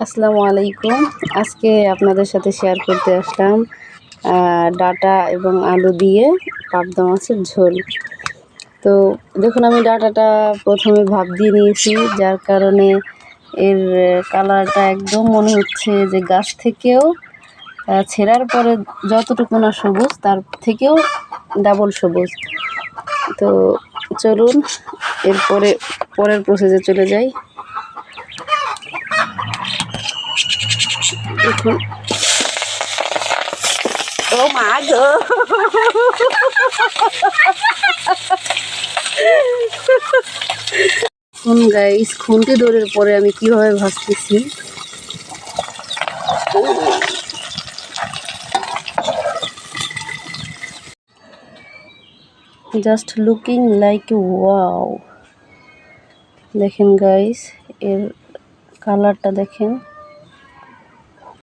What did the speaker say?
আসসালামু আলাইকুম। আজকে আপনাদের সাথে শেয়ার করতে আসলাম ডাঁটা এবং আলু দিয়ে পাবদা মাছের ঝোল। তো দেখুন, আমি ডাঁটাটা প্রথমে ভাপ দিয়ে নিয়েছি, যার কারণে এর কালারটা একদম মনে হচ্ছে যে গাছ থেকেও ছেঁড়ার পরে যতটুকু না সবুজ, তার থেকেও ডাবল সবুজ। তো চলুন পরের প্রসেসে চলে যাই। দেখুন, ও মা গো, গাইস, খুন্তি দৌড়ের পরে আমি কিভাবে ভাজতেছি। Just looking like wow. দেখেন গাইস, এর কালারটা দেখেন।